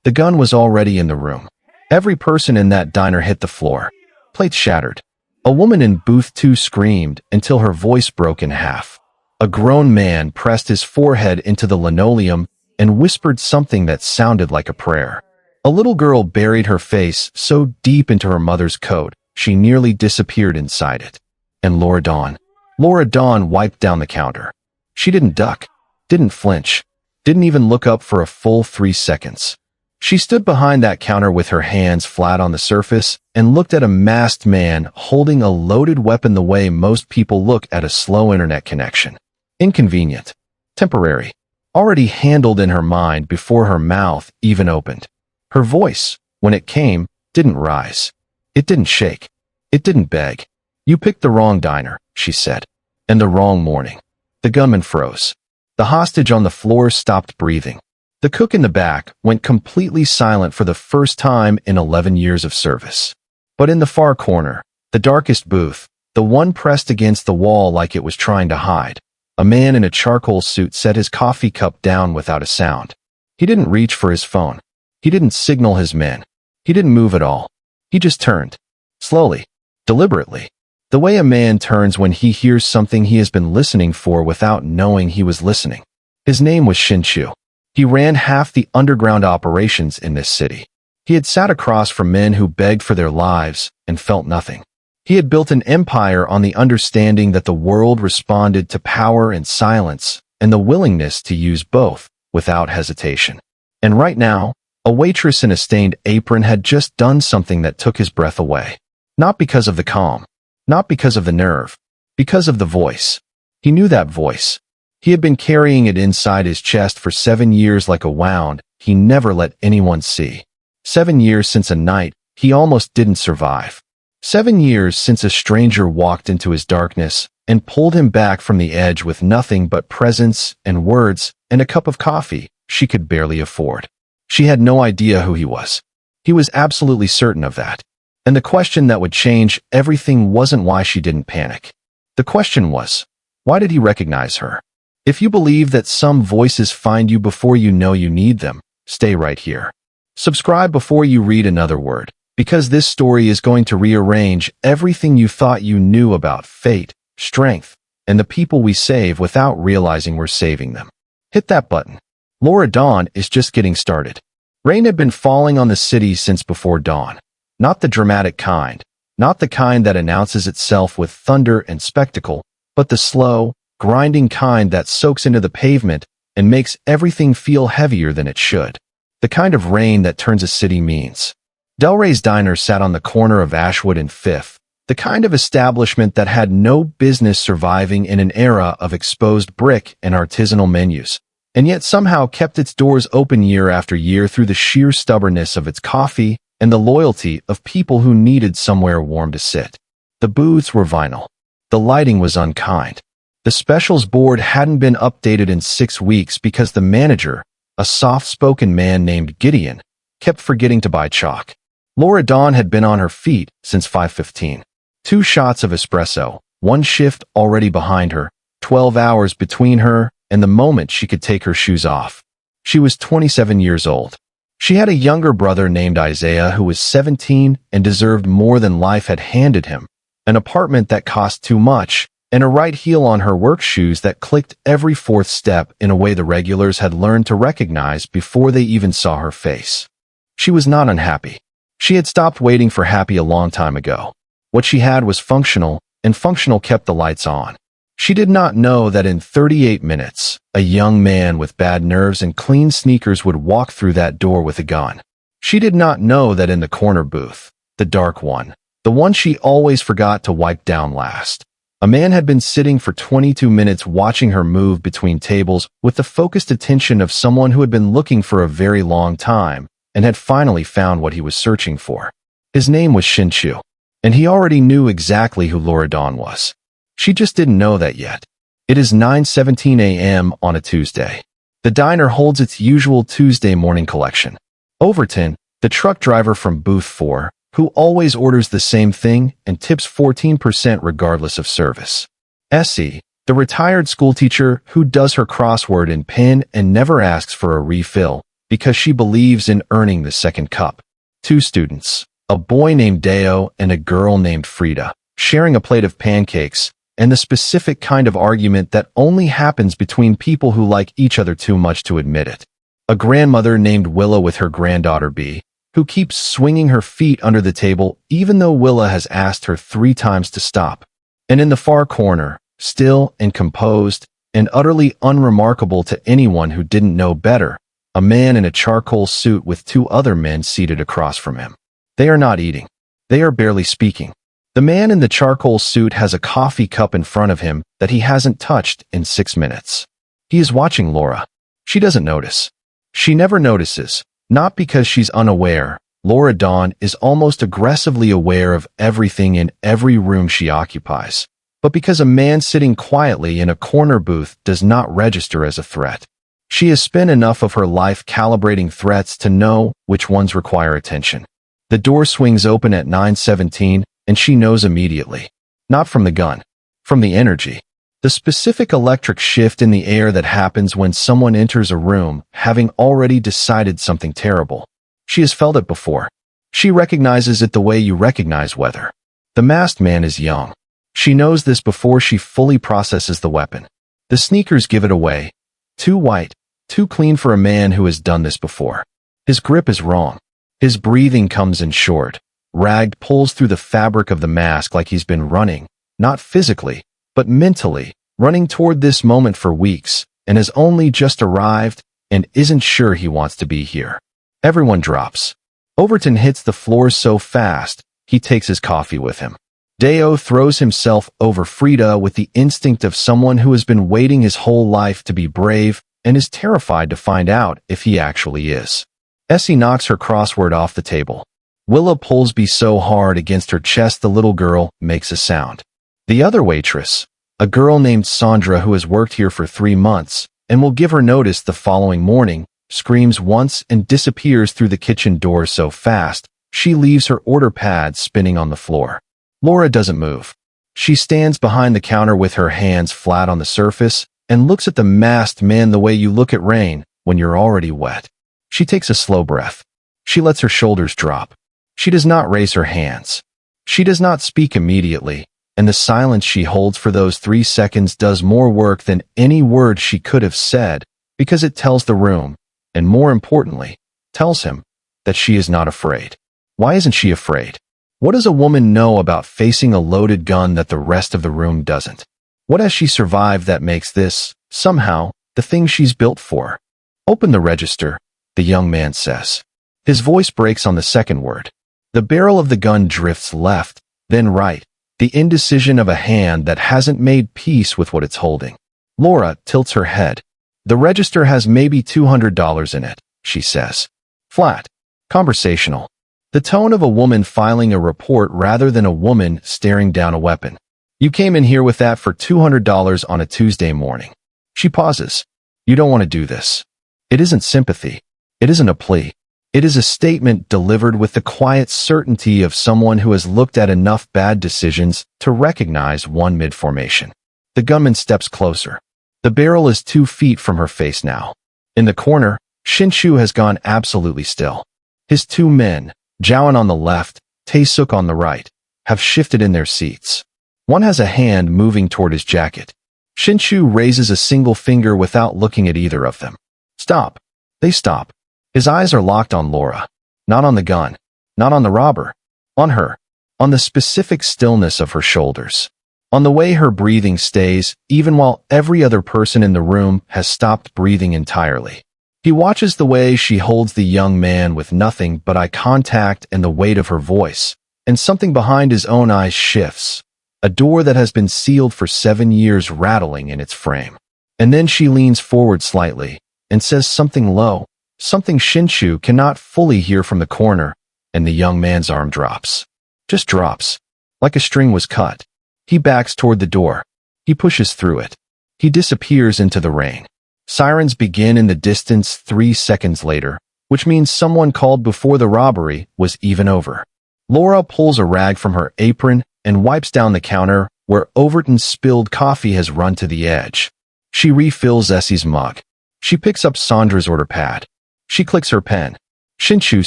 The gun was already in the room. Every person in that diner hit the floor. Plates shattered. A woman in booth 2 screamed until her voice broke in half. A grown man pressed his forehead into the linoleum and whispered something that sounded like a prayer. A little girl buried her face so deep into her mother's coat, she nearly disappeared inside it. And Laura Dawn wiped down the counter. She didn't duck, didn't flinch, didn't even look up for a full 3 seconds. She stood behind that counter with her hands flat on the surface and looked at a masked man holding a loaded weapon the way most people look at a slow internet connection. Inconvenient. Temporary. Already handled in her mind before her mouth even opened. Her voice, when it came, didn't rise. It didn't shake. It didn't beg. "You picked the wrong diner," she said. "And the wrong morning." The gunman froze. The hostage on the floor stopped breathing. The cook in the back went completely silent for the first time in 11 years of service. But in the far corner, the darkest booth, the one pressed against the wall like it was trying to hide, a man in a charcoal suit set his coffee cup down without a sound. He didn't reach for his phone. He didn't signal his men. He didn't move at all. He just turned. Slowly. Deliberately. The way a man turns when he hears something he has been listening for without knowing he was listening. His name was Shin-Chu. He ran half the underground operations in this city. He had sat across from men who begged for their lives and felt nothing. He had built an empire on the understanding that the world responded to power and silence and the willingness to use both without hesitation. And right now, a waitress in a stained apron had just done something that took his breath away. Not because of the calm, not because of the nerve, because of the voice. He knew that voice. He had been carrying it inside his chest for 7 years like a wound he never let anyone see. 7 years since a night he almost didn't survive. 7 years since a stranger walked into his darkness and pulled him back from the edge with nothing but presence and words and a cup of coffee she could barely afford. She had no idea who he was. He was absolutely certain of that. And the question that would change everything wasn't why she didn't panic. The question was, why did he recognize her? If you believe that some voices find you before you know you need them, stay right here. Subscribe before you read another word, because this story is going to rearrange everything you thought you knew about fate, strength, and the people we save without realizing we're saving them. Hit that button. Laura Dawn is just getting started. Rain had been falling on the city since before dawn. Not the dramatic kind, not the kind that announces itself with thunder and spectacle, but the slow, grinding kind that soaks into the pavement and makes everything feel heavier than it should. The kind of rain that turns a city means. Delray's Diner sat on the corner of Ashwood and Fifth, the kind of establishment that had no business surviving in an era of exposed brick and artisanal menus, and yet somehow kept its doors open year after year through the sheer stubbornness of its coffee and the loyalty of people who needed somewhere warm to sit. The booths were vinyl. The lighting was unkind. The specials board hadn't been updated in 6 weeks because the manager, a soft-spoken man named Gideon, kept forgetting to buy chalk. Laura Dawn had been on her feet since 5:15. 2 shots of espresso, 1 shift already behind her, 12 hours between her and the moment she could take her shoes off. She was 27 years old. She had a younger brother named Isaiah who was 17 and deserved more than life had handed him, an apartment that cost too much, and a right heel on her work shoes that clicked every 4th step in a way the regulars had learned to recognize before they even saw her face. She was not unhappy. She had stopped waiting for happy a long time ago. What she had was functional, and functional kept the lights on. She did not know that in 38 minutes, a young man with bad nerves and clean sneakers would walk through that door with a gun. She did not know that in the corner booth, the dark one, the one she always forgot to wipe down last, a man had been sitting for 22 minutes watching her move between tables with the focused attention of someone who had been looking for a very long time and had finally found what he was searching for. His name was Shin-Chu, and he already knew exactly who Laura Dawn was. She just didn't know that yet. It is 9:17 a.m. on a Tuesday. The diner holds its usual Tuesday morning collection. Overton, the truck driver from Booth 4, who always orders the same thing and tips 14% regardless of service. Essie, the retired schoolteacher who does her crossword in pen and never asks for a refill, because she believes in earning the second cup. Two students, a boy named Deo and a girl named Frida, sharing a plate of pancakes, and the specific kind of argument that only happens between people who like each other too much to admit it. A grandmother named Willa with her granddaughter B, who keeps swinging her feet under the table even though Willa has asked her 3 times to stop. And in the far corner, still and composed, and utterly unremarkable to anyone who didn't know better, a man in a charcoal suit with 2 other men seated across from him. They are not eating. They are barely speaking. The man in the charcoal suit has a coffee cup in front of him that he hasn't touched in 6 minutes. He is watching Laura. She doesn't notice. She never notices, not because she's unaware. Laura Dawn is almost aggressively aware of everything in every room she occupies, but because a man sitting quietly in a corner booth does not register as a threat. She has spent enough of her life calibrating threats to know which ones require attention. The door swings open at 9:17, and she knows immediately. Not from the gun, from the energy. The specific electric shift in the air that happens when someone enters a room, having already decided something terrible. She has felt it before. She recognizes it the way you recognize weather. The masked man is young. She knows this before she fully processes the weapon. The sneakers give it away. Too white, too clean for a man who has done this before. His grip is wrong. His breathing comes in short. Ragged pulls through the fabric of the mask like he's been running, not physically, but mentally, running toward this moment for weeks, and has only just arrived and isn't sure he wants to be here. Everyone drops. Overton hits the floor so fast, he takes his coffee with him. Deo throws himself over Frida with the instinct of someone who has been waiting his whole life to be brave and is terrified to find out if he actually is. Essie knocks her crossword off the table. Willa pulls B so hard against her chest the little girl makes a sound. The other waitress, a girl named Sandra who has worked here for 3 months and will give her notice the following morning, screams once and disappears through the kitchen door so fast, she leaves her order pad spinning on the floor. Laura doesn't move. She stands behind the counter with her hands flat on the surface and looks at the masked man the way you look at rain when you're already wet. She takes a slow breath. She lets her shoulders drop. She does not raise her hands. She does not speak immediately, and the silence she holds for those 3 seconds does more work than any word she could have said because it tells the room, and more importantly, tells him that she is not afraid. Why isn't she afraid? What does a woman know about facing a loaded gun that the rest of the room doesn't? What has she survived that makes this, somehow, the thing she's built for? Open the register, the young man says. His voice breaks on the second word. The barrel of the gun drifts left, then right, the indecision of a hand that hasn't made peace with what it's holding. Laura tilts her head. The register has maybe $200 in it, she says. Flat. Conversational. The tone of a woman filing a report rather than a woman staring down a weapon. You came in here with that for $200 on a Tuesday morning. She pauses. You don't want to do this. It isn't sympathy. It isn't a plea. It is a statement delivered with the quiet certainty of someone who has looked at enough bad decisions to recognize one mid-formation. The gunman steps closer. The barrel is 2 feet from her face now. In the corner, Shinshu has gone absolutely still. His 2 men, Jowan on the left, Tae-suk on the right, have shifted in their seats. One has a hand moving toward his jacket. Shinshu raises a single finger without looking at either of them. Stop. They stop. His eyes are locked on Laura. Not on the gun. Not on the robber. On her. On the specific stillness of her shoulders. On the way her breathing stays, even while every other person in the room has stopped breathing entirely. He watches the way she holds the young man with nothing but eye contact and the weight of her voice, and something behind his own eyes shifts. A door that has been sealed for 7 years rattling in its frame. And then she leans forward slightly and says something low, something Shinshu cannot fully hear from the corner, and the young man's arm drops. Just drops. Like a string was cut. He backs toward the door. He pushes through it. He disappears into the rain. Sirens begin in the distance 3 seconds later, which means someone called before the robbery was even over. Laura pulls a rag from her apron and wipes down the counter where Overton's spilled coffee has run to the edge. She refills Essie's mug. She picks up Sandra's order pad. She clicks her pen. Shinshu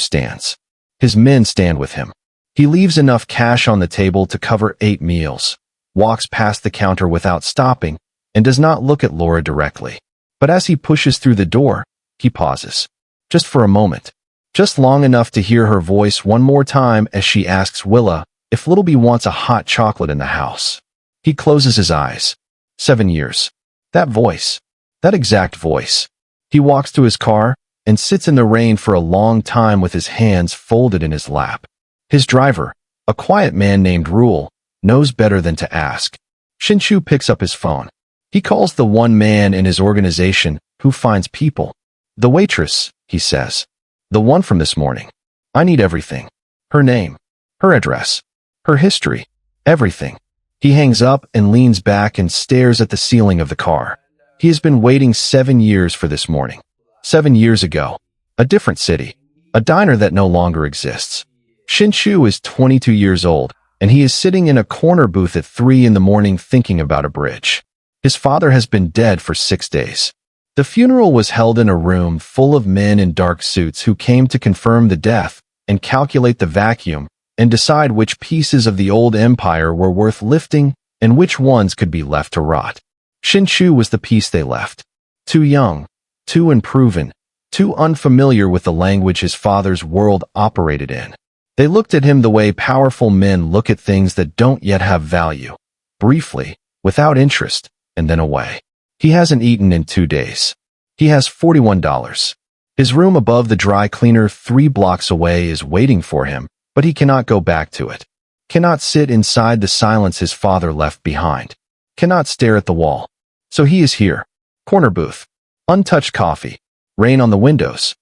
stands. His men stand with him. He leaves enough cash on the table to cover 8 meals, walks past the counter without stopping, and does not look at Laura directly. But as he pushes through the door, he pauses. Just for a moment. Just long enough to hear her voice one more time as she asks Willa if Littleby wants a hot chocolate in the house. He closes his eyes. 7 years. That voice. That exact voice. He walks to his car and sits in the rain for a long time with his hands folded in his lap. His driver, a quiet man named Rule, knows better than to ask. Shinshu picks up his phone. He calls the one man in his organization who finds people. The waitress, he says. The one from this morning. I need everything. Her name. Her address. Her history. Everything. He hangs up and leans back and stares at the ceiling of the car. He has been waiting 7 years for this morning. 7 years ago. A different city. A diner that no longer exists. Shinshu is 22 years old, and he is sitting in a corner booth at 3 in the morning thinking about a bridge. His father has been dead for 6 days. The funeral was held in a room full of men in dark suits who came to confirm the death and calculate the vacuum and decide which pieces of the old empire were worth lifting and which ones could be left to rot. Shinshu was the piece they left. Too young, too unproven, too unfamiliar with the language his father's world operated in. They looked at him the way powerful men look at things that don't yet have value. Briefly, without interest, and then away. He hasn't eaten in 2 days. He has $41. His room above the dry cleaner 3 blocks away is waiting for him, but he cannot go back to it. Cannot sit inside the silence his father left behind. Cannot stare at the wall. So he is here. Corner booth. Untouched coffee. Rain on the windows.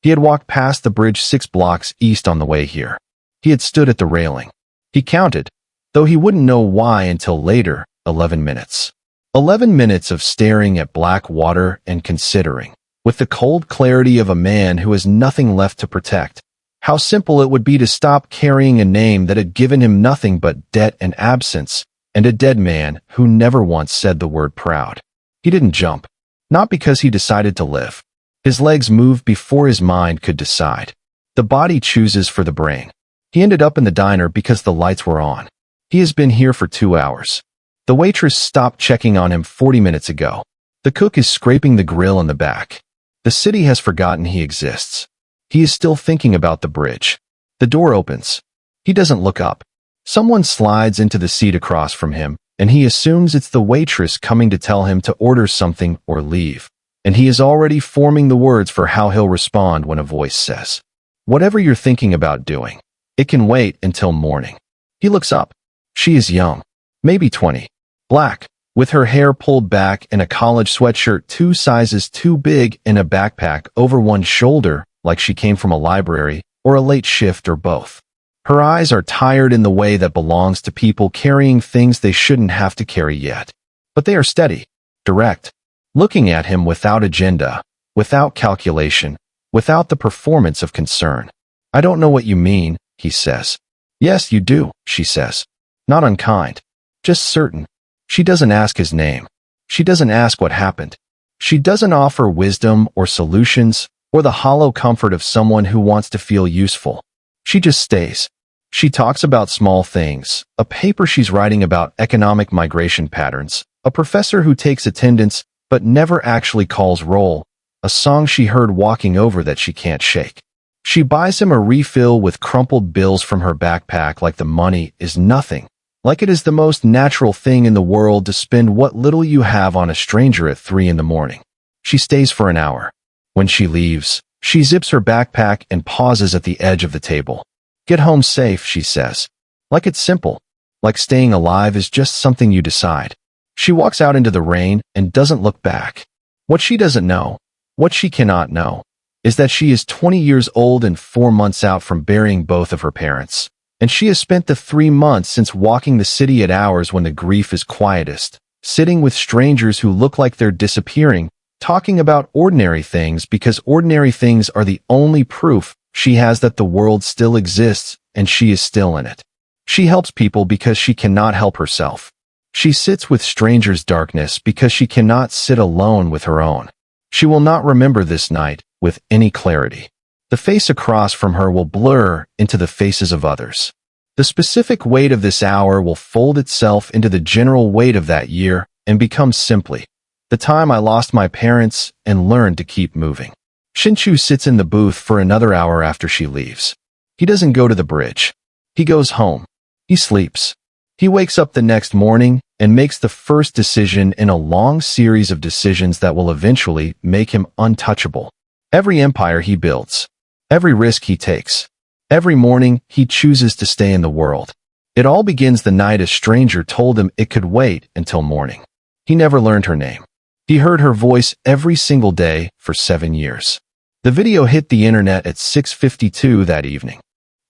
He had walked past the bridge 6 blocks east on the way here. He had stood at the railing. He counted, though he wouldn't know why until later, 11 minutes. 11 minutes of staring at black water and considering, with the cold clarity of a man who has nothing left to protect, how simple it would be to stop carrying a name that had given him nothing but debt and absence, and a dead man who never once said the word proud. He didn't jump. Not because he decided to live. His legs moved before his mind could decide. The body chooses for the brain. He ended up in the diner because the lights were on. He has been here for 2 hours. The waitress stopped checking on him 40 minutes ago. The cook is scraping the grill in the back. The city has forgotten he exists. He is still thinking about the bridge. The door opens. He doesn't look up. Someone slides into the seat across from him, and he assumes it's the waitress coming to tell him to order something or leave. And he is already forming the words for how he'll respond when a voice says, "Whatever you're thinking about doing, it can wait until morning." He looks up. She is young, maybe 20, black, with her hair pulled back and a college sweatshirt 2 sizes too big and a backpack over one shoulder like she came from a library or a late shift or both. Her eyes are tired in the way that belongs to people carrying things they shouldn't have to carry yet. But they are steady, direct, looking at him without agenda, without calculation, without the performance of concern. "I don't know what you mean," he says. "Yes, you do," she says. Not unkind, just certain. She doesn't ask his name. She doesn't ask what happened. She doesn't offer wisdom or solutions or the hollow comfort of someone who wants to feel useful. She just stays. She talks about small things, a paper she's writing about economic migration patterns, a professor who takes attendance but never actually calls roll, a song she heard walking over that she can't shake. She buys him a refill with crumpled bills from her backpack like the money is nothing, like it is the most natural thing in the world to spend what little you have on a stranger at 3 in the morning. She stays for an hour. When she leaves, she zips her backpack and pauses at the edge of the table. "Get home safe," she says. Like it's simple. Like staying alive is just something you decide. She walks out into the rain and doesn't look back. What she doesn't know, what she cannot know, is that she is 20 years old and 4 months out from burying both of her parents. And she has spent the 3 months since walking the city at hours when the grief is quietest, sitting with strangers who look like they're disappearing, talking about ordinary things because ordinary things are the only proof she has that the world still exists and she is still in it. She helps people because she cannot help herself. She sits with strangers' darkness because she cannot sit alone with her own. She will not remember this night, with any clarity. The face across from her will blur into the faces of others. The specific weight of this hour will fold itself into the general weight of that year and become simply the time I lost my parents and learned to keep moving. Shinchu sits in the booth for another hour after she leaves. He doesn't go to the bridge. He goes home. He sleeps. He wakes up the next morning and makes the first decision in a long series of decisions that will eventually make him untouchable. Every empire he builds, every risk he takes, every morning he chooses to stay in the world. It all begins the night a stranger told him it could wait until morning. He never learned her name. He heard her voice every single day for 7 years. The video hit the internet at 6:52 that evening.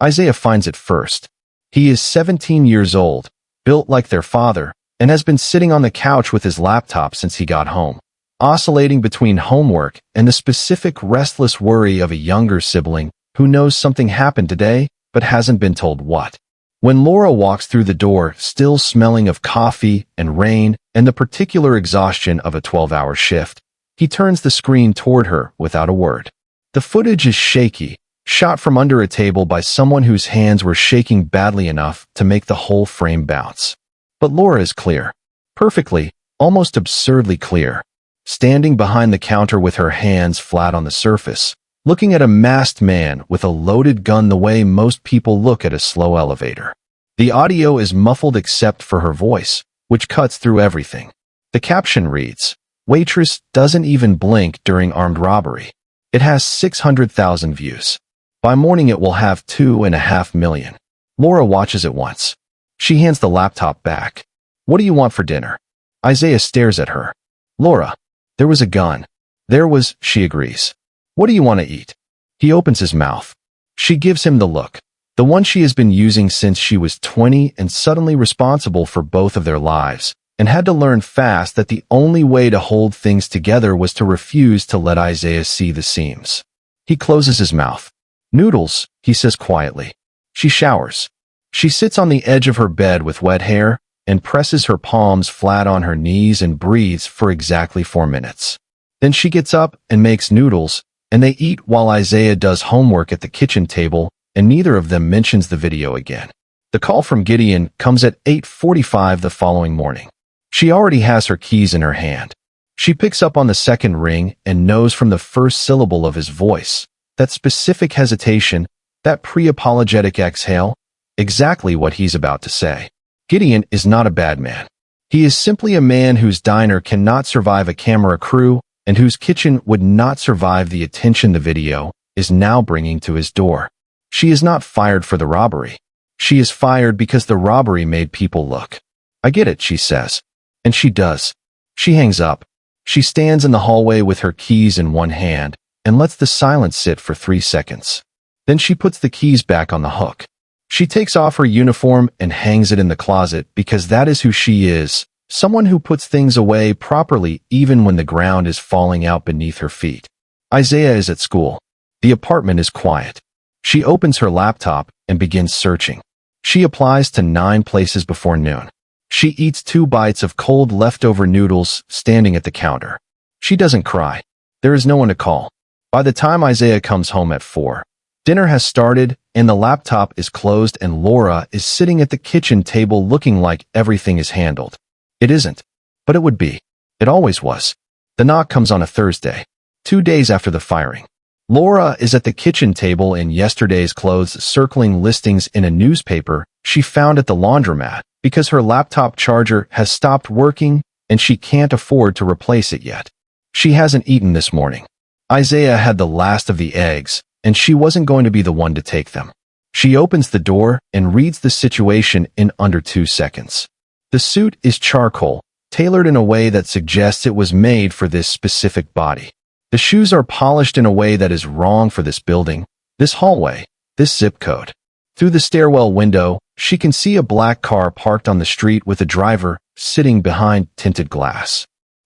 Isaiah finds it first. He is 17 years old, built like their father, and has been sitting on the couch with his laptop since he got home, oscillating between homework and the specific restless worry of a younger sibling who knows something happened today but hasn't been told what. When Laura walks through the door, still smelling of coffee and rain and the particular exhaustion of a 12-hour shift, he turns the screen toward her without a word. The footage is shaky, shot from under a table by someone whose hands were shaking badly enough to make the whole frame bounce. But Laura is clear. Perfectly, almost absurdly clear. Standing behind the counter with her hands flat on the surface, looking at a masked man with a loaded gun the way most people look at a slow elevator. The audio is muffled except for her voice, which cuts through everything. The caption reads, "Waitress doesn't even blink during armed robbery." It has 600,000 views. By morning it will have 2.5 million. Laura watches it once. She hands the laptop back. "What do you want for dinner?" Isaiah stares at her. "Laura, there was a gun." "There was," she agrees. "What do you want to eat?" He opens his mouth. She gives him the look, the one she has been using since she was 20 and suddenly responsible for both of their lives, and had to learn fast that the only way to hold things together was to refuse to let Isaiah see the seams. He closes his mouth. "Noodles," he says quietly. She showers. She sits on the edge of her bed with wet hair and presses her palms flat on her knees and breathes for exactly 4 minutes. Then she gets up and makes noodles, and they eat while Isaiah does homework at the kitchen table, and neither of them mentions the video again. The call from Gideon comes at 8:45 the following morning. She already has her keys in her hand. She picks up on the second ring and knows from the first syllable of his voice, that specific hesitation, that pre-apologetic exhale, exactly what he's about to say. Gideon is not a bad man. He is simply a man whose diner cannot survive a camera crew and whose kitchen would not survive the attention the video is now bringing to his door. She is not fired for the robbery. She is fired because the robbery made people look. "I get it," she says. And she does. She hangs up. She stands in the hallway with her keys in one hand and lets the silence sit for 3 seconds. Then she puts the keys back on the hook. She takes off her uniform and hangs it in the closet because that is who she is, someone who puts things away properly even when the ground is falling out beneath her feet. Isaiah is at school. The apartment is quiet. She opens her laptop and begins searching. She applies to 9 places before noon. She eats 2 bites of cold leftover noodles standing at the counter. She doesn't cry. There is no one to call. By the time Isaiah comes home at 4, dinner has started and the laptop is closed and Laura is sitting at the kitchen table looking like everything is handled. It isn't, but it would be. It always was. The knock comes on a Thursday, 2 days after the firing. Laura is at the kitchen table in yesterday's clothes circling listings in a newspaper she found at the laundromat because her laptop charger has stopped working and she can't afford to replace it yet. She hasn't eaten this morning. Isaiah had the last of the eggs, and she wasn't going to be the one to take them. She opens the door and reads the situation in under 2 seconds. The suit is charcoal, tailored in a way that suggests it was made for this specific body. The shoes are polished in a way that is wrong for this building, this hallway, this zip code. Through the stairwell window, she can see a black car parked on the street with a driver sitting behind tinted glass.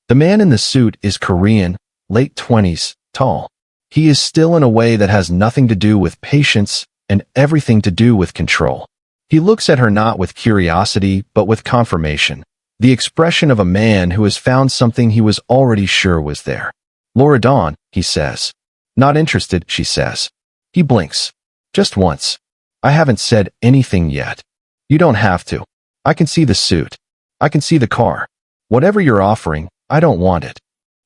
The man in the suit is Korean, late 20s, tall. He is still in a way that has nothing to do with patience and everything to do with control. He looks at her not with curiosity, but with confirmation, the expression of a man who has found something he was already sure was there. "Laura Dawn," he says. Not interested, she says. He blinks. Just once. I haven't said anything yet. You don't have to. I can see the suit. I can see the car. Whatever you're offering, I don't want it.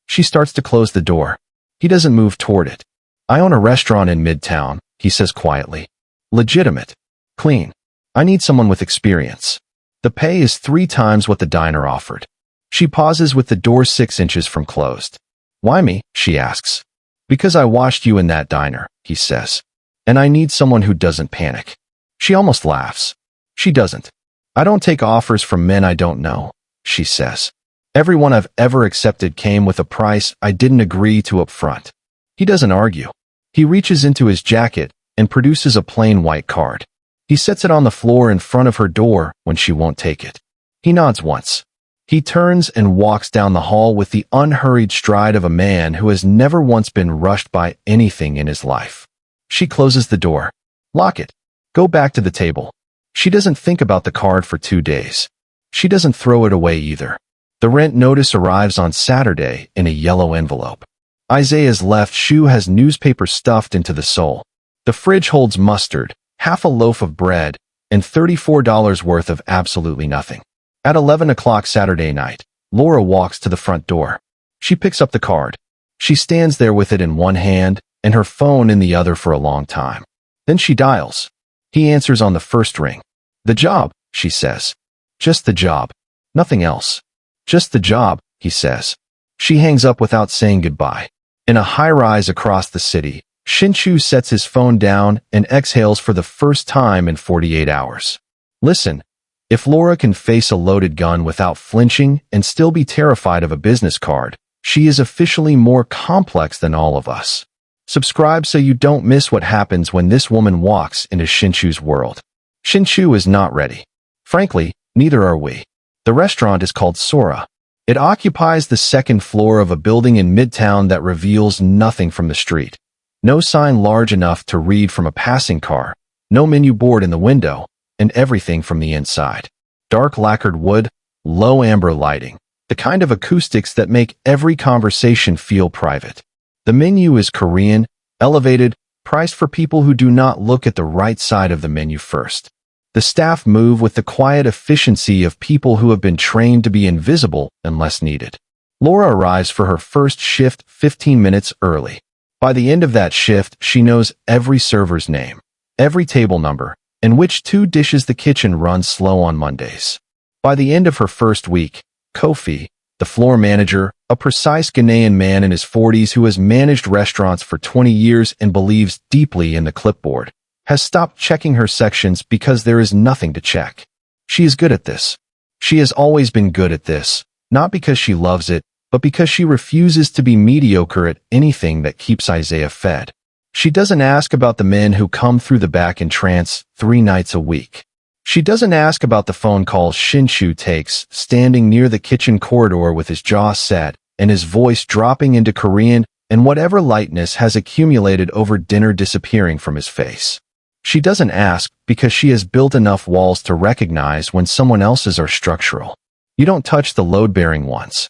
She starts to close the door. He doesn't move toward it. I own a restaurant in Midtown, he says quietly. Legitimate. Clean. I need someone with experience. The pay is 3 times what the diner offered. She pauses with the door 6 inches from closed. Why me? She asks. Because I watched you in that diner, he says. And I need someone who doesn't panic. She almost laughs. She doesn't. I don't take offers from men I don't know, she says. Every one I've ever accepted came with a price I didn't agree to up front. He doesn't argue. He reaches into his jacket and produces a plain white card. He sets it on the floor in front of her door when she won't take it. He nods once. He turns and walks down the hall with the unhurried stride of a man who has never once been rushed by anything in his life. She closes the door. Lock it. Go back to the table. She doesn't think about the card for 2 days. She doesn't throw it away either. The rent notice arrives on Saturday in a yellow envelope. Isaiah's left shoe has newspaper stuffed into the sole. The fridge holds mustard, half a loaf of bread, and $34 worth of absolutely nothing. At 11 o'clock Saturday night, Laura walks to the front door. She picks up the card. She stands there with it in one hand and her phone in the other for a long time. Then she dials. He answers on the first ring. The job, she says. Just the job. Nothing else. Just the job, he says. She hangs up without saying goodbye. In a high-rise across the city, Shinshu sets his phone down and exhales for the first time in 48 hours. Listen, if Laura can face a loaded gun without flinching and still be terrified of a business card, she is officially more complex than all of us. Subscribe so you don't miss what happens when this woman walks into Shinshu's world. Shinshu is not ready. Frankly, neither are we. The restaurant is called Sora. It occupies the 2nd floor of a building in Midtown that reveals nothing from the street. No sign large enough to read from a passing car, no menu board in the window, and everything from the inside. Dark lacquered wood, low amber lighting, the kind of acoustics that make every conversation feel private. The menu is Korean, elevated, priced for people who do not look at the right side of the menu first. The staff move with the quiet efficiency of people who have been trained to be invisible unless needed. Laura arrives for her first shift 15 minutes early. By the end of that shift, she knows every server's name, every table number, and which 2 dishes the kitchen runs slow on Mondays. By the end of her first week, Kofi, the floor manager, a precise Ghanaian man in his 40s who has managed restaurants for 20 years and believes deeply in the clipboard, has stopped checking her sections because there is nothing to check. She is good at this. She has always been good at this, not because she loves it, but because she refuses to be mediocre at anything that keeps Isaiah fed. She doesn't ask about the men who come through the back in trance 3 nights a week. She doesn't ask about the phone calls Shinshu takes, standing near the kitchen corridor with his jaw set and his voice dropping into Korean and whatever lightness has accumulated over dinner disappearing from his face. She doesn't ask because she has built enough walls to recognize when someone else's are structural. You don't touch the load-bearing ones.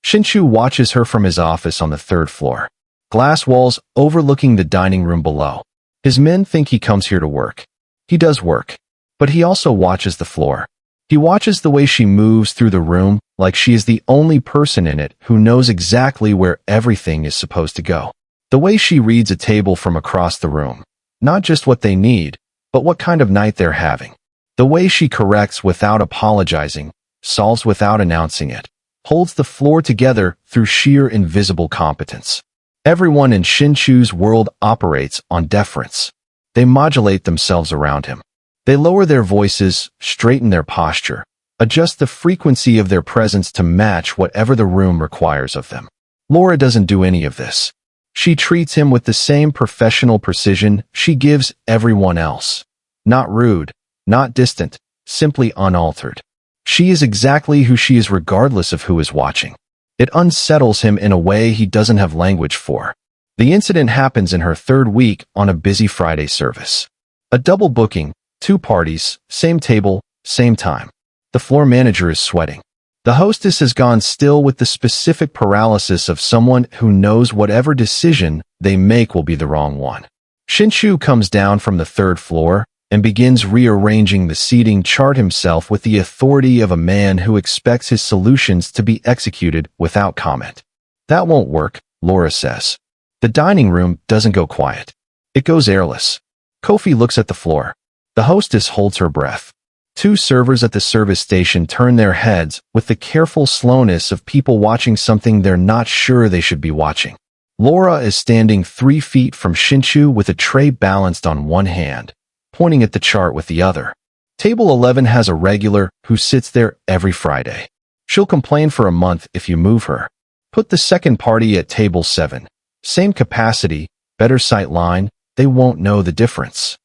Shinshu watches her from his office on the 3rd floor. Glass walls overlooking the dining room below. His men think he comes here to work. He does work. But he also watches the floor. He watches the way she moves through the room like she is the only person in it who knows exactly where everything is supposed to go. The way she reads a table from across the room. Not just what they need, but what kind of night they're having. The way she corrects without apologizing, solves without announcing it, holds the floor together through sheer invisible competence. Everyone in Shinshu's world operates on deference. They modulate themselves around him. They lower their voices, straighten their posture, adjust the frequency of their presence to match whatever the room requires of them. Laura doesn't do any of this. She treats him with the same professional precision she gives everyone else. Not rude, not distant, simply unaltered. She is exactly who she is regardless of who is watching. It unsettles him in a way he doesn't have language for. The incident happens in her 3rd week on a busy Friday service. A double booking, 2 parties, same table, same time. The floor manager is sweating. The hostess has gone still with the specific paralysis of someone who knows whatever decision they make will be the wrong one. Shinshu comes down from the third floor and begins rearranging the seating chart himself with the authority of a man who expects his solutions to be executed without comment. That won't work, Laura says. The dining room doesn't go quiet. It goes airless. Kofi looks at the floor. The hostess holds her breath. Two servers at the service station turn their heads with the careful slowness of people watching something they're not sure they should be watching. Laura is standing 3 feet from Shinshu with a tray balanced on one hand, pointing at the chart with the other. Table 11 has a regular who sits there every Friday. She'll complain for a month if you move her. Put the second party at table 7. Same capacity, better sight line, they won't know the difference.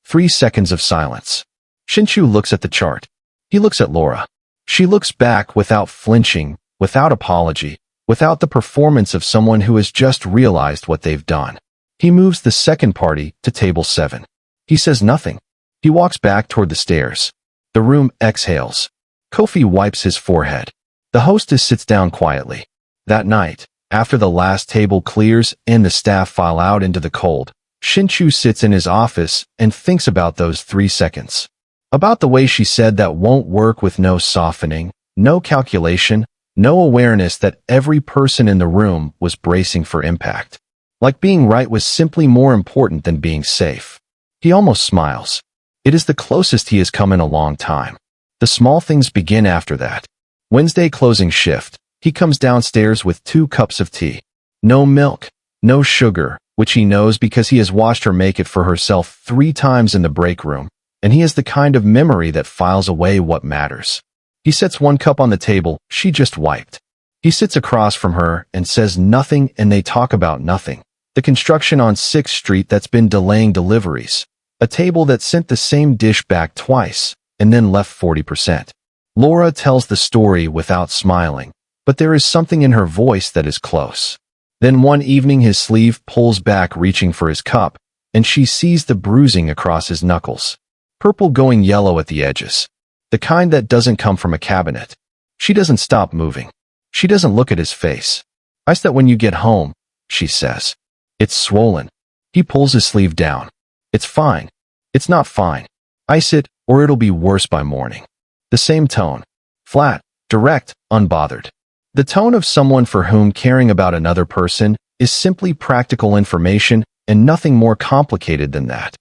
3 seconds of silence. Shinshu looks at the chart. He looks at Laura. She looks back without flinching, without apology, without the performance of someone who has just realized what they've done. He moves the second party to table 7. He says nothing. He walks back toward the stairs. The room exhales. Kofi wipes his forehead. The hostess sits down quietly. That night, after the last table clears and the staff file out into the cold, Shinshu sits in his office and thinks about those 3 seconds. About the way she said that won't work with no softening, no calculation, no awareness that every person in the room was bracing for impact. Like being right was simply more important than being safe. He almost smiles. It is the closest he has come in a long time. The small things begin after that. Wednesday closing shift. He comes downstairs with 2 cups of tea. No milk, no sugar, which he knows because he has watched her make it for herself 3 times in the break room, and he has the kind of memory that files away what matters. He sets 1 cup on the table she just wiped. He sits across from her and says nothing, and they talk about nothing. The construction on 6th Street that's been delaying deliveries. A table that sent the same dish back twice and then left 40%. Laura tells the story without smiling, but there is something in her voice that is close. Then one evening his sleeve pulls back reaching for his cup, and she sees the bruising across his knuckles. Purple going yellow at the edges. The kind that doesn't come from a cabinet. She doesn't stop moving. She doesn't look at his face. "Ice that when you get home," she says. "It's swollen." He pulls his sleeve down. "It's fine." "It's not fine. Ice it, or it'll be worse by morning." The same tone. Flat, direct, unbothered. The tone of someone for whom caring about another person is simply practical information and nothing more complicated than that.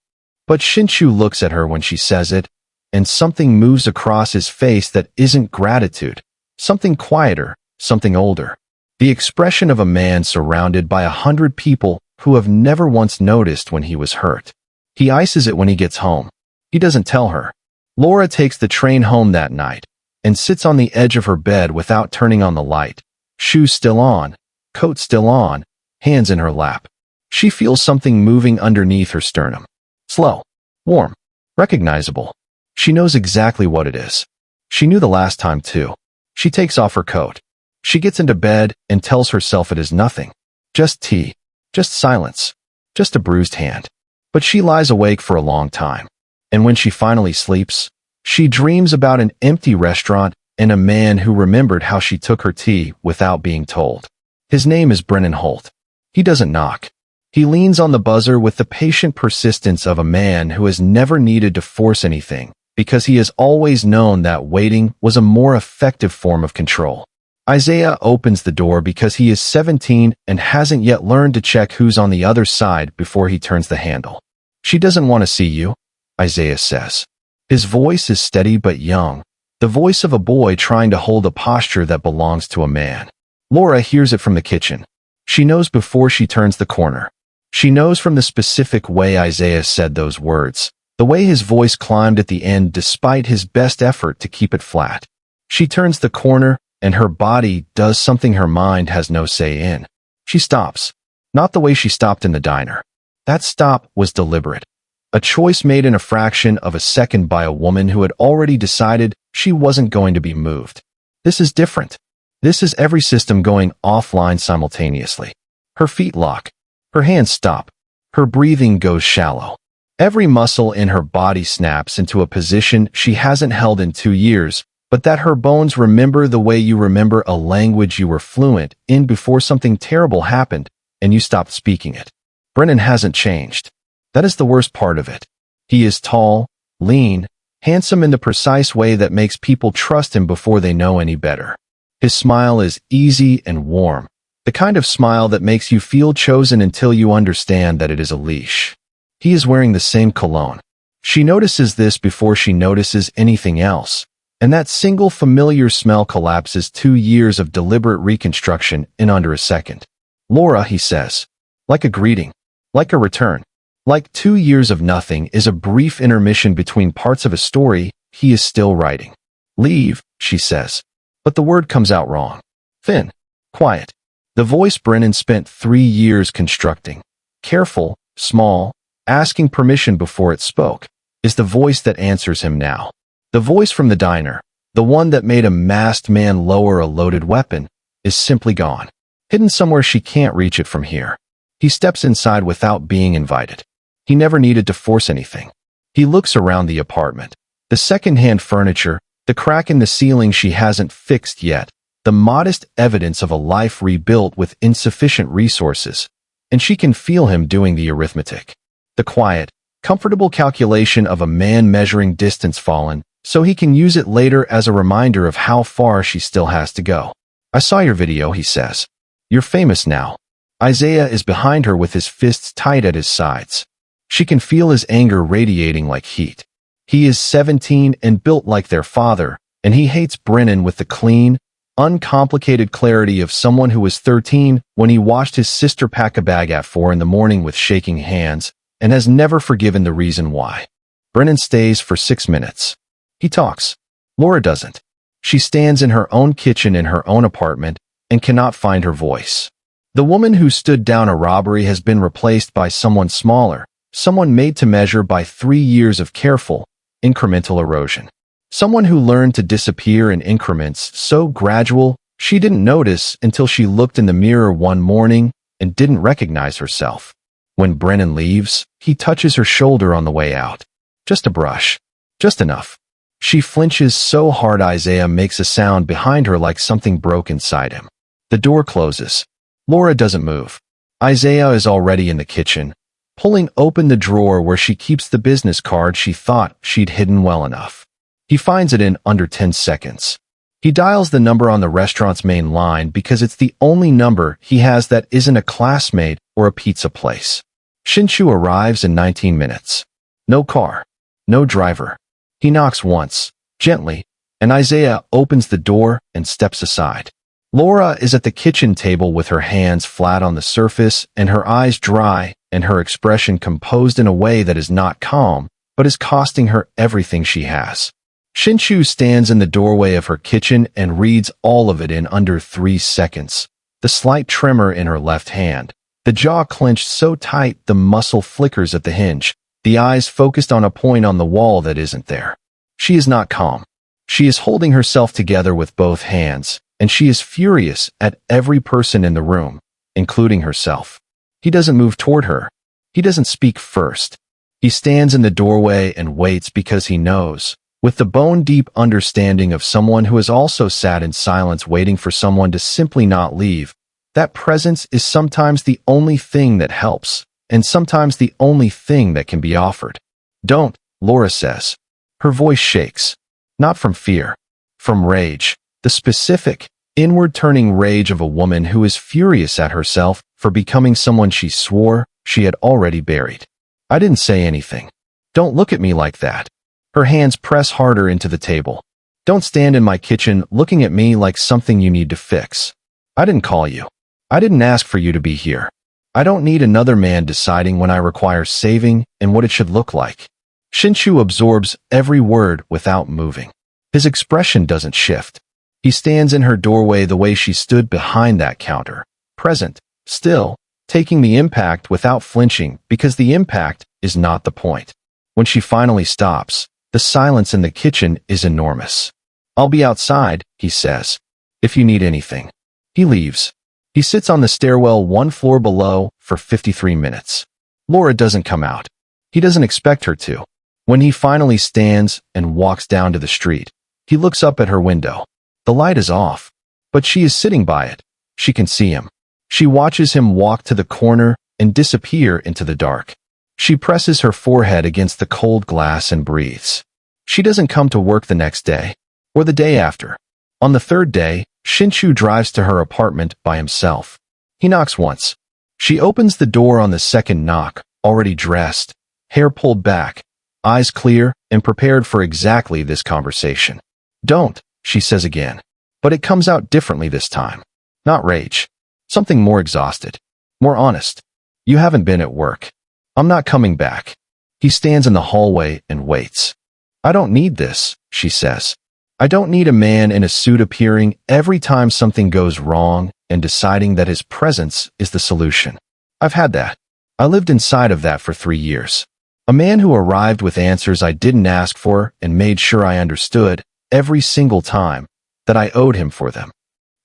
But Shinshu looks at her when she says it, and something moves across his face that isn't gratitude. Something quieter, something older. The expression of a man surrounded by 100 people who have never once noticed when he was hurt. He ices it when he gets home. He doesn't tell her. Laura takes the train home that night and sits on the edge of her bed without turning on the light. Shoes still on, coat still on, hands in her lap. She feels something moving underneath her sternum. Slow, warm, recognizable. She knows exactly what it is. She knew the last time too. She takes off her coat. She gets into bed and tells herself it is nothing. Just tea. Just silence. Just a bruised hand. But she lies awake for a long time. And when she finally sleeps, she dreams about an empty restaurant and a man who remembered how she took her tea without being told. His name is Brennan Holt. He doesn't knock. He leans on the buzzer with the patient persistence of a man who has never needed to force anything, because he has always known that waiting was a more effective form of control. Isaiah opens the door because he is 17 and hasn't yet learned to check who's on the other side before he turns the handle. "She doesn't want to see you," Isaiah says. His voice is steady but young, the voice of a boy trying to hold a posture that belongs to a man. Laura hears it from the kitchen. She knows before she turns the corner. She knows from the specific way Isaiah said those words, the way his voice climbed at the end despite his best effort to keep it flat. She turns the corner, and her body does something her mind has no say in. She stops. Not the way she stopped in the diner. That stop was deliberate. A choice made in a fraction of a second by a woman who had already decided she wasn't going to be moved. This is different. This is every system going offline simultaneously. Her feet lock. Her hands stop. Her breathing goes shallow. Every muscle in her body snaps into a position she hasn't held in 2 years, but that her bones remember the way you remember a language you were fluent in before something terrible happened and you stopped speaking it. Brennan hasn't changed. That is the worst part of it. He is tall, lean, handsome in the precise way that makes people trust him before they know any better. His smile is easy and warm, the kind of smile that makes you feel chosen until you understand that it is a leash. He is wearing the same cologne. She notices this before she notices anything else, and that single familiar smell collapses 2 years of deliberate reconstruction in under a second. Laura, he says, like a greeting, like a return. Like 2 years of nothing is a brief intermission between parts of a story he is still writing. Leave, she says. But the word comes out wrong. Thin. Quiet. The voice Brennan spent 3 years constructing, careful, small, asking permission before it spoke, is the voice that answers him now. The voice from the diner, the one that made a masked man lower a loaded weapon, is simply gone. Hidden somewhere she can't reach it from here. He steps inside without being invited. He never needed to force anything. He looks around the apartment. The second-hand furniture, the crack in the ceiling she hasn't fixed yet, the modest evidence of a life rebuilt with insufficient resources, and she can feel him doing the arithmetic. The quiet, comfortable calculation of a man measuring distance fallen, so he can use it later as a reminder of how far she still has to go. I saw your video, he says. You're famous now. Isaiah is behind her with his fists tight at his sides. She can feel his anger radiating like heat. He is 17 and built like their father, and he hates Brennan with the clean, uncomplicated clarity of someone who was 13 when he watched his sister pack a bag at 4 in the morning with shaking hands, and has never forgiven the reason why. Brennan stays for 6 minutes. He talks. Laura doesn't. She stands in her own kitchen in her own apartment and cannot find her voice. The woman who stood down a robbery has been replaced by someone smaller, someone made to measure by 3 years of careful, incremental erosion. Someone who learned to disappear in increments so gradual she didn't notice until she looked in the mirror one morning and didn't recognize herself. When Brennan leaves, he touches her shoulder on the way out. Just a brush. Just enough. She flinches so hard Isaiah makes a sound behind her like something broke inside him. The door closes. Laura doesn't move. Isaiah is already in the kitchen, pulling open the drawer where she keeps the business card she thought she'd hidden well enough. He finds it in under 10 seconds. He dials the number on the restaurant's main line because it's the only number he has that isn't a classmate or a pizza place. Shinshu arrives in 19 minutes. No car. No driver. He knocks once, gently, and Isaiah opens the door and steps aside. Laura is at the kitchen table with her hands flat on the surface and her eyes dry and her expression composed in a way that is not calm, but is costing her everything she has. Shinshu stands in the doorway of her kitchen and reads all of it in under 3 seconds. The slight tremor in her left hand, the jaw clenched so tight the muscle flickers at the hinge, the eyes focused on a point on the wall that isn't there. She is not calm. She is holding herself together with both hands, and she is furious at every person in the room, including herself. He doesn't move toward her. He doesn't speak first. He stands in the doorway and waits because he knows, with the bone-deep understanding of someone who has also sat in silence waiting for someone to simply not leave, that presence is sometimes the only thing that helps, and sometimes the only thing that can be offered. Don't, Laura says. Her voice shakes. Not from fear. From rage. The specific, inward-turning rage of a woman who is furious at herself for becoming someone she swore she had already buried. I didn't say anything. Don't look at me like that. Her hands press harder into the table. Don't stand in my kitchen looking at me like something you need to fix. I didn't call you. I didn't ask for you to be here. I don't need another man deciding when I require saving and what it should look like. Shinshu absorbs every word without moving. His expression doesn't shift. He stands in her doorway the way she stood behind that counter, present, still, taking the impact without flinching because the impact is not the point. When she finally stops, the silence in the kitchen is enormous. I'll be outside, he says, if you need anything. He leaves. He sits on the stairwell 1 floor below for 53 minutes. Laura doesn't come out. He doesn't expect her to. When he finally stands and walks down to the street, He looks up at her window. The light is off, but she is sitting by it. She can see him. She watches him walk to the corner and disappear into the dark. She presses her forehead against the cold glass and breathes. She doesn't come to work the next day, or the day after. On the third day, Shinshu drives to her apartment by himself. He knocks once. She opens the door on the second knock, already dressed, hair pulled back, eyes clear, and prepared for exactly this conversation. "Don't," she says again. But it comes out differently this time. Not rage. Something more exhausted. More honest. "You haven't been at work. I'm not coming back." He stands in the hallway and waits. "I don't need this," she says. "I don't need a man in a suit appearing every time something goes wrong and deciding that his presence is the solution. I've had that. I lived inside of that for 3 years. A man who arrived with answers I didn't ask for and made sure I understood every single time that I owed him for them."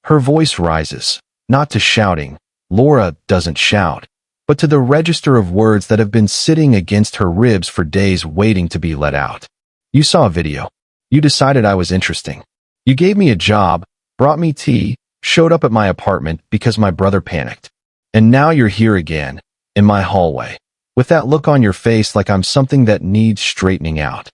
Her voice rises, not to shouting. Laura doesn't shout, but to the register of words that have been sitting against her ribs for days waiting to be let out. "You saw a video. You decided I was interesting. You gave me a job, brought me tea, showed up at my apartment because my brother panicked. And now you're here again, in my hallway, with that look on your face like I'm something that needs straightening out."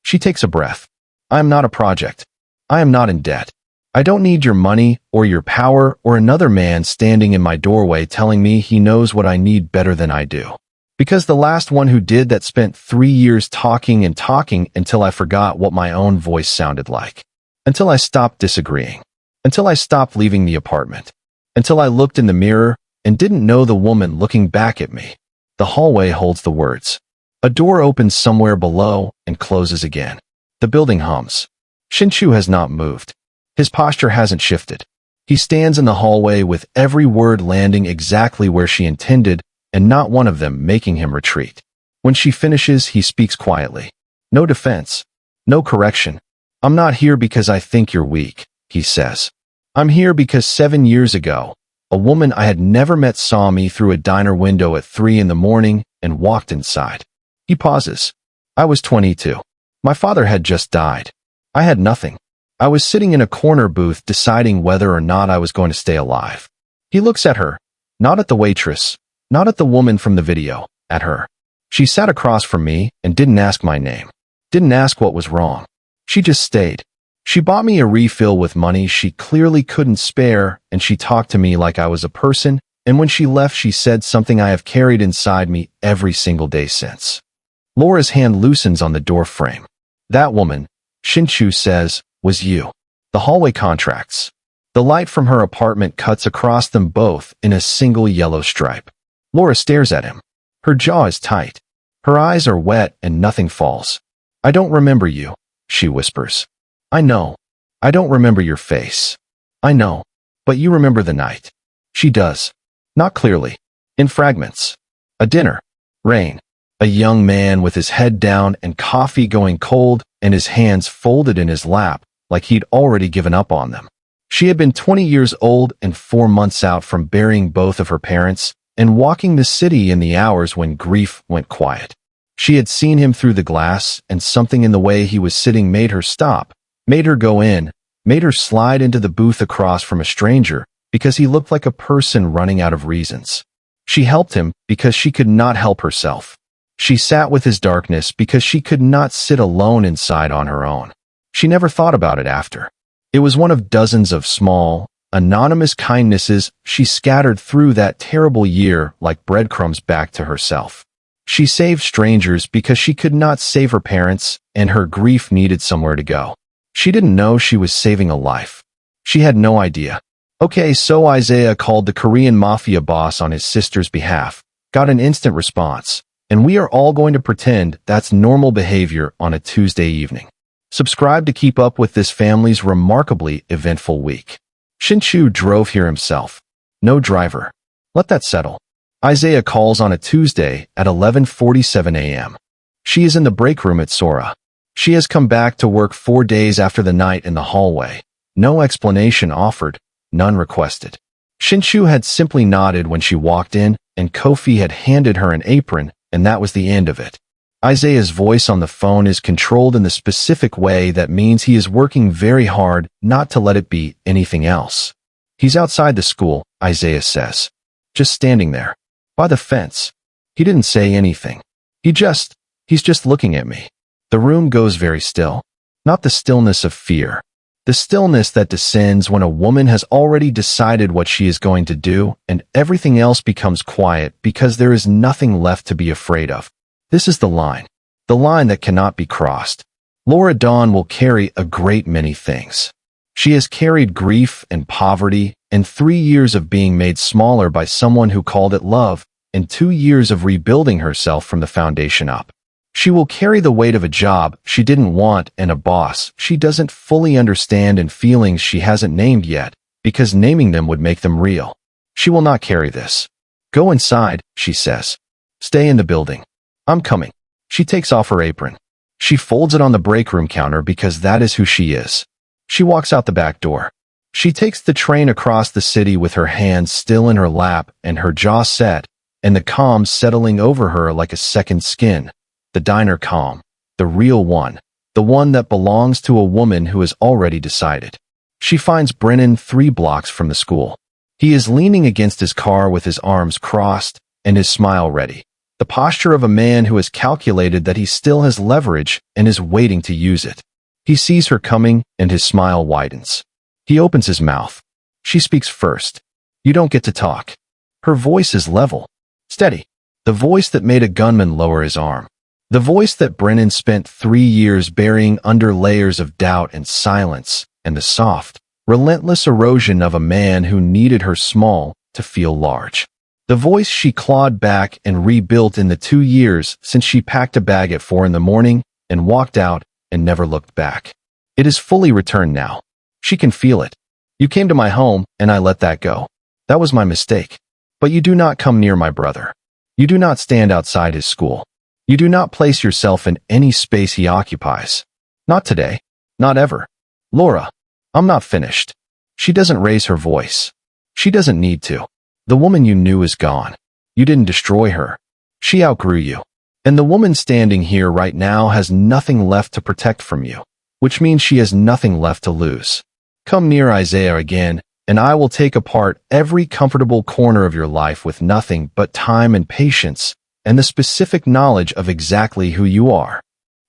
She takes a breath. "I am not a project. I am not in debt. I don't need your money or your power or another man standing in my doorway telling me he knows what I need better than I do. Because the last one who did that spent 3 years talking and talking until I forgot what my own voice sounded like. Until I stopped disagreeing. Until I stopped leaving the apartment. Until I looked in the mirror and didn't know the woman looking back at me." The hallway holds the words. A door opens somewhere below and closes again. The building hums. Shinshu has not moved. His posture hasn't shifted. He stands in the hallway with every word landing exactly where she intended, and not one of them making him retreat. When she finishes, he speaks quietly. "No defense. No correction. I'm not here because I think you're weak," he says. "I'm here because 7 years ago, a woman I had never met saw me through a diner window at 3 in the morning and walked inside." He pauses. "I was 22. My father had just died. I had nothing. I was sitting in a corner booth deciding whether or not I was going to stay alive." He looks at her, not at the waitress, not at the woman from the video, at her. She sat across from me and didn't ask my name. Didn't ask what was wrong. She just stayed. She bought me a refill with money she clearly couldn't spare, and she talked to me like I was a person, and when she left she said something I have carried inside me every single day since. Laura's hand loosens on the door frame. "That woman," Shinshu says, "was you." The hallway contracts. The light from her apartment cuts across them both in a single yellow stripe. Laura stares at him. Her jaw is tight. Her eyes are wet and nothing falls. "I don't remember you," she whispers. "I know. I don't remember your face. I know. But you remember the night." She does. Not clearly. In fragments. A dinner. Rain. A young man with his head down and coffee going cold and his hands folded in his lap like he'd already given up on them. She had been 20 years old and 4 months out from burying both of her parents and walking the city in the hours when grief went quiet. She had seen him through the glass, and something in the way he was sitting made her stop, made her go in, made her slide into the booth across from a stranger because he looked like a person running out of reasons. She helped him because she could not help herself. She sat with his darkness because she could not sit alone inside on her own. She never thought about it after. It was one of dozens of small, anonymous kindnesses she scattered through that terrible year like breadcrumbs back to herself. She saved strangers because she could not save her parents, and her grief needed somewhere to go. She didn't know she was saving a life. She had no idea. Okay, so Isaiah called the Korean Mafia boss on his sister's behalf, got an instant response, and we are all going to pretend that's normal behavior on a Tuesday evening. Subscribe to keep up with this family's remarkably eventful week. Shinshu drove here himself. No driver. Let that settle. Isaiah calls on a Tuesday at 11:47 a.m. She is in the break room at Sora. She has come back to work 4 days after the night in the hallway. No explanation offered, none requested. Shinshu had simply nodded when she walked in, and Kofi had handed her an apron, and that was the end of it. Isaiah's voice on the phone is controlled in the specific way that means he is working very hard not to let it be anything else. He's outside the school, Isaiah says. Just standing there. By the fence. He didn't say anything. He's just looking at me. The room goes very still. Not the stillness of fear. The stillness that descends when a woman has already decided what she is going to do and everything else becomes quiet because there is nothing left to be afraid of. This is the line that cannot be crossed. Laura Dawn will carry a great many things. She has carried grief and poverty and 3 years of being made smaller by someone who called it love and 2 years of rebuilding herself from the foundation up. She will carry the weight of a job she didn't want and a boss she doesn't fully understand and feelings she hasn't named yet, because naming them would make them real. She will not carry this. Go inside, she says. Stay in the building. I'm coming. She takes off her apron. She folds it on the break room counter because that is who she is. She walks out the back door. She takes the train across the city with her hands still in her lap and her jaw set, and the calm settling over her like a second skin. The diner calm, the real one, the one that belongs to a woman who has already decided. She finds Brennan 3 blocks from the school. He is leaning against his car with his arms crossed and his smile ready, the posture of a man who has calculated that he still has leverage and is waiting to use it. He sees her coming and his smile widens. He opens his mouth. She speaks first. You don't get to talk. Her voice is level, steady, the voice that made a gunman lower his arm. The voice that Brennan spent 3 years burying under layers of doubt and silence, and the soft, relentless erosion of a man who needed her small to feel large. The voice she clawed back and rebuilt in the 2 years since she packed a bag at 4 a.m. and walked out and never looked back. It is fully returned now. She can feel it. You came to my home and I let that go. That was my mistake. But you do not come near my brother. You do not stand outside his school. You do not place yourself in any space he occupies. Not today. Not ever. Laura, I'm not finished. She doesn't raise her voice. She doesn't need to. The woman you knew is gone. You didn't destroy her. She outgrew you. And the woman standing here right now has nothing left to protect from you, which means she has nothing left to lose. Come near Isaiah again, and I will take apart every comfortable corner of your life with nothing but time and patience, and the specific knowledge of exactly who you are.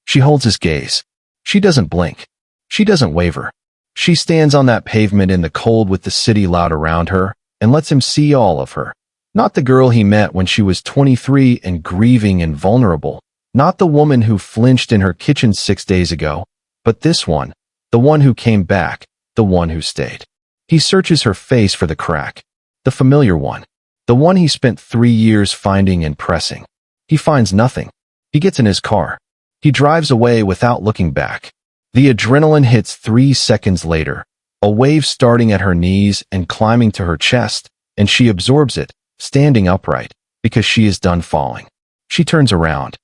She holds his gaze. She doesn't blink. She doesn't waver. She stands on that pavement in the cold with the city loud around her, and lets him see all of her. Not the girl he met when she was 23 and grieving and vulnerable. Not the woman who flinched in her kitchen 6 days ago, but this one, the one who came back, the one who stayed. He searches her face for the crack, the familiar one, the one he spent 3 years finding and pressing. He finds nothing. He gets in his car. He drives away without looking back. The adrenaline hits 3 seconds later, a wave starting at her knees and climbing to her chest, and she absorbs it, standing upright, because she is done falling. She turns around.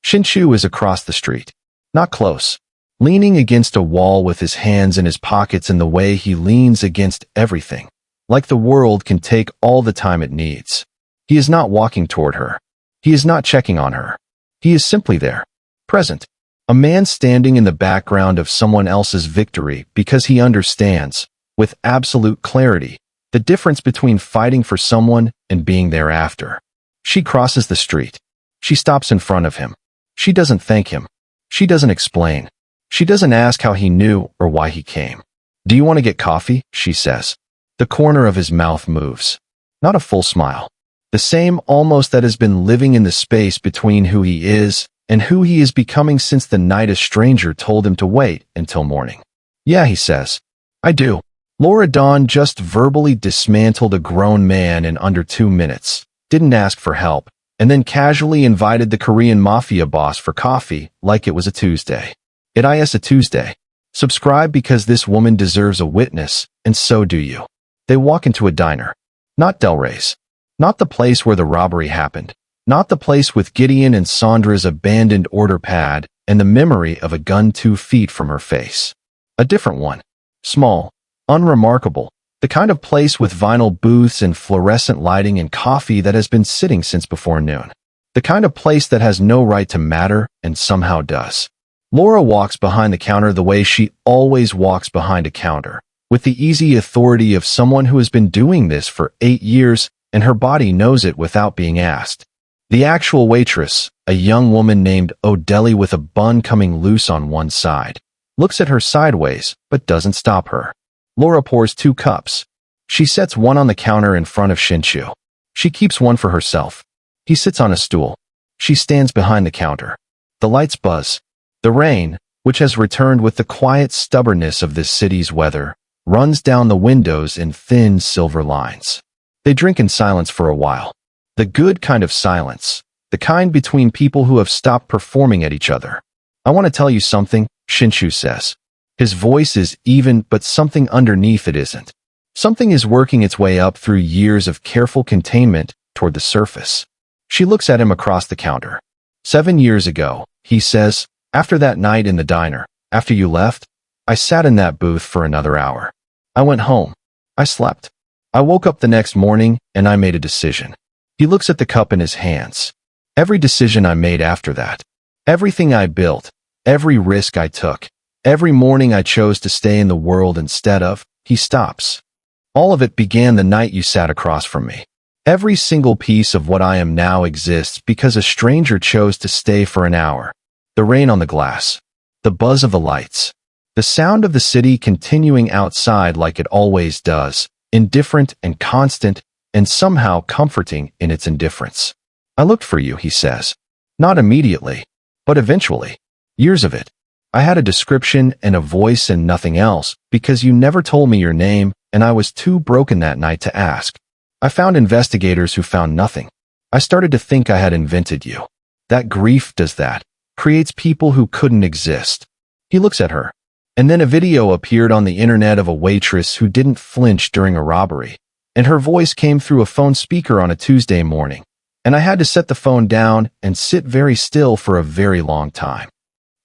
Shinshu is across the street. Not close. Leaning against a wall with his hands in his pockets in the way he leans against everything. Like the world can take all the time it needs. He is not walking toward her. He is not checking on her. He is simply there. Present. A man standing in the background of someone else's victory because he understands, with absolute clarity, the difference between fighting for someone and being there after. She crosses the street. She stops in front of him. She doesn't thank him. She doesn't explain. She doesn't ask how he knew or why he came. Do you want to get coffee? She says. The corner of his mouth moves. Not a full smile. The same almost that has been living in the space between who he is and who he is becoming since the night a stranger told him to wait until morning. Yeah, he says. I do. Laura Dawn just verbally dismantled a grown man in under 2 minutes, didn't ask for help, and then casually invited the Korean Mafia boss for coffee like it was a Tuesday. It is a Tuesday. Subscribe because this woman deserves a witness, and so do you. They walk into a diner. Not Del Rey's. Not the place where the robbery happened. Not the place with Gideon and Sandra's abandoned order pad and the memory of a gun 2 feet from her face. A different one. Small. Unremarkable. The kind of place with vinyl booths and fluorescent lighting and coffee that has been sitting since before noon. The kind of place that has no right to matter and somehow does. Laura walks behind the counter the way she always walks behind a counter, with the easy authority of someone who has been doing this for 8 years, and her body knows it without being asked. The actual waitress, a young woman named O'Delly with a bun coming loose on one side, looks at her sideways but doesn't stop her. Laura pours 2 cups. She sets one on the counter in front of Shinshu. She keeps one for herself. He sits on a stool. She stands behind the counter. The lights buzz. The rain, which has returned with the quiet stubbornness of this city's weather, runs down the windows in thin silver lines. They drink in silence for a while. The good kind of silence. The kind between people who have stopped performing at each other. I want to tell you something, Shinshu says. His voice is even, but something underneath it isn't. Something is working its way up through years of careful containment toward the surface. She looks at him across the counter. 7 years ago, he says, after that night in the diner, after you left, I sat in that booth for another hour. I went home. I slept. I woke up the next morning and I made a decision. He looks at the cup in his hands. Every decision I made after that. Everything I built. Every risk I took. Every morning I chose to stay in the world instead of. He stops. All of it began the night you sat across from me. Every single piece of what I am now exists because a stranger chose to stay for an hour. The rain on the glass. The buzz of the lights. The sound of the city continuing outside like it always does, indifferent and constant, and somehow comforting in its indifference. I looked for you, he says. Not immediately, but eventually. Years of it. I had a description and a voice and nothing else, because you never told me your name, and I was too broken that night to ask. I found investigators who found nothing. I started to think I had invented you. That grief does that. Creates people who couldn't exist. He looks at her. And then a video appeared on the internet of a waitress who didn't flinch during a robbery. And her voice came through a phone speaker on a Tuesday morning. And I had to set the phone down and sit very still for a very long time.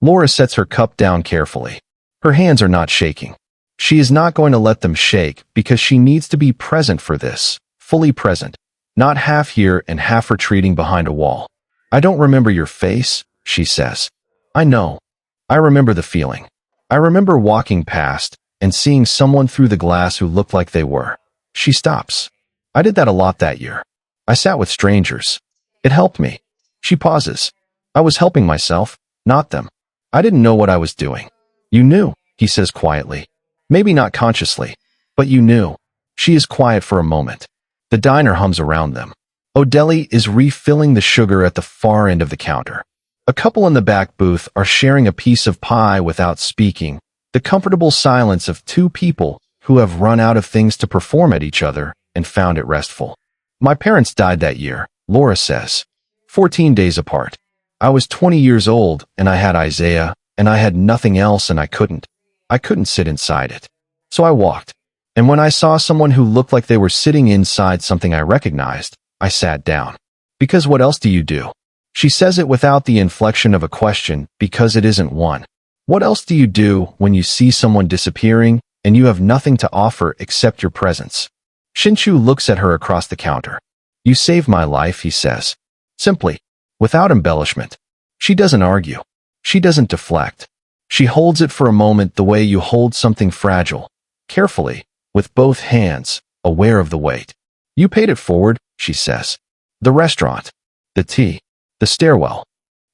Laura sets her cup down carefully. Her hands are not shaking. She is not going to let them shake because she needs to be present for this. Fully present. Not half here and half retreating behind a wall. I don't remember your face, she says. I know. I remember the feeling. I remember walking past and seeing someone through the glass who looked like they were. She stops. I did that a lot that year. I sat with strangers. It helped me. She pauses. I was helping myself, not them. I didn't know what I was doing. You knew, he says quietly. Maybe not consciously, but you knew. She is quiet for a moment. The diner hums around them. O'Delly is refilling the sugar at the far end of the counter. A couple in the back booth are sharing a piece of pie without speaking, the comfortable silence of 2 people who have run out of things to perform at each other and found it restful. My parents died that year, Laura says. 14 days apart. I was 20 years old and I had Isaiah, and I had nothing else and I couldn't sit inside it. So I walked. And when I saw someone who looked like they were sitting inside something I recognized, I sat down. Because what else do you do? She says it without the inflection of a question, because it isn't one. What else do you do when you see someone disappearing and you have nothing to offer except your presence? Shinshu looks at her across the counter. You saved my life, he says. Simply. Without embellishment. She doesn't argue. She doesn't deflect. She holds it for a moment the way you hold something fragile. Carefully. With both hands, aware of the weight. You paid it forward, she says. The restaurant. The tea. The stairwell.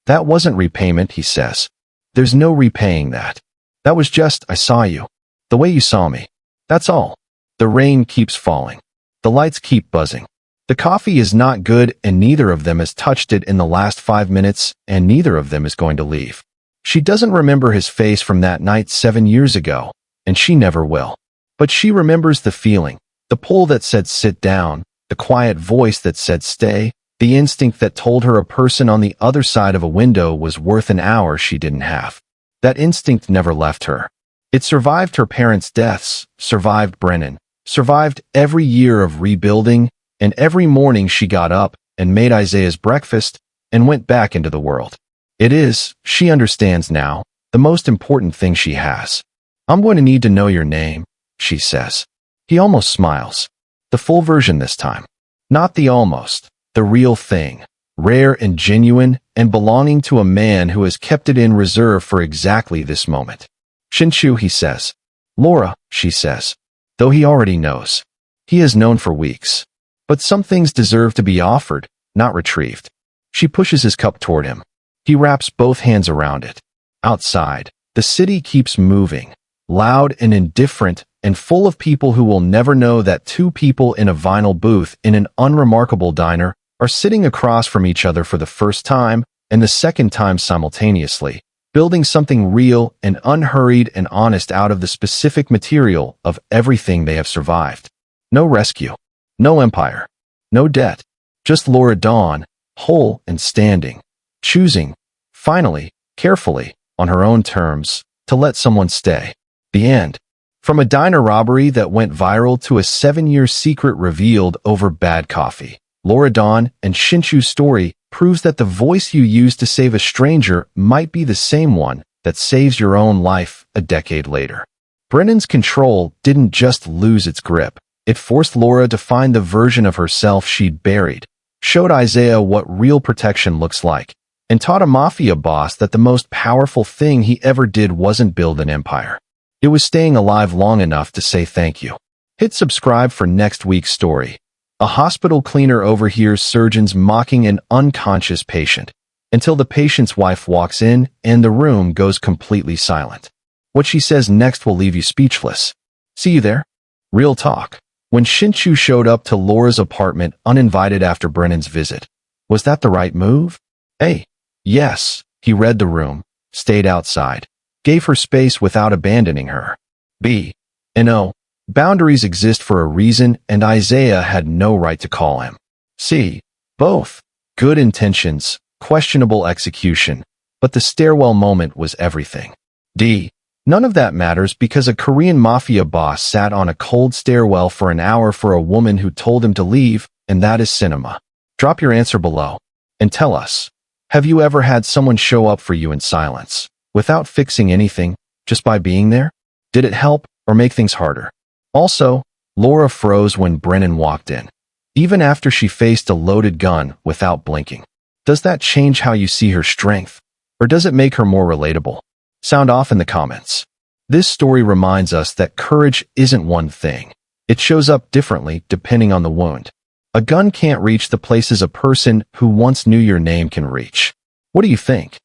That wasn't repayment, he says. There's no repaying that. That was just, I saw you. The way you saw me. That's all. The rain keeps falling. The lights keep buzzing. The coffee is not good and neither of them has touched it in the last 5 minutes and neither of them is going to leave. She doesn't remember his face from that night 7 years ago, and she never will. But she remembers the feeling, the pull that said sit down, the quiet voice that said stay, the instinct that told her a person on the other side of a window was worth an hour she didn't have. That instinct never left her. It survived her parents' deaths, survived Brennan, survived every year of rebuilding, and every morning she got up and made Isaiah's breakfast and went back into the world. It is, she understands now, the most important thing she has. I'm going to need to know your name, she says. He almost smiles. The full version this time. Not the almost, the real thing. rare and genuine, and belonging to a man who has kept it in reserve for exactly this moment. Shinchu, he says. Laura, she says. Though he already knows. He has known for weeks. But some things deserve to be offered, not retrieved. She pushes his cup toward him. He wraps both hands around it. Outside, the city keeps moving, loud and indifferent, and full of people who will never know that two people in a vinyl booth in an unremarkable diner are sitting across from each other for the first time and the second time simultaneously, building something real and unhurried and honest out of the specific material of everything they have survived. No rescue, no empire, no debt, just Laura Dawn, whole and standing, choosing, finally, carefully, on her own terms, to let someone stay. The end. From a diner robbery that went viral to a 7-year secret revealed over bad coffee, Laura Dawn and Shinchu's story proves that the voice you use to save a stranger might be the same one that saves your own life a decade later. Brennan's control didn't just lose its grip. It forced Laura to find the version of herself she'd buried, showed Isaiah what real protection looks like, and taught a Mafia boss that the most powerful thing he ever did wasn't build an empire. It was staying alive long enough to say thank you. Hit subscribe for next week's story. A hospital cleaner overhears surgeons mocking an unconscious patient until the patient's wife walks in and the room goes completely silent. What she says next will leave you speechless. See you there? Real talk. When Shinchu showed up to Laura's apartment uninvited after Brennan's visit, was that the right move? A. Yes. He read the room, stayed outside, gave her space without abandoning her. B. No. Boundaries exist for a reason, and Isaiah had no right to call him. C. Both. Good intentions, questionable execution, but the stairwell moment was everything. D. None of that matters because a Korean Mafia boss sat on a cold stairwell for an hour for a woman who told him to leave, and that is cinema. Drop your answer below. And tell us, have you ever had someone show up for you in silence, without fixing anything, just by being there? Did it help or make things harder? Also, Laura froze when Brennan walked in, even after she faced a loaded gun without blinking. Does that change how you see her strength, or does it make her more relatable? Sound off in the comments. This story reminds us that courage isn't one thing. It shows up differently depending on the wound. A gun can't reach the places a person who once knew your name can reach. What do you think?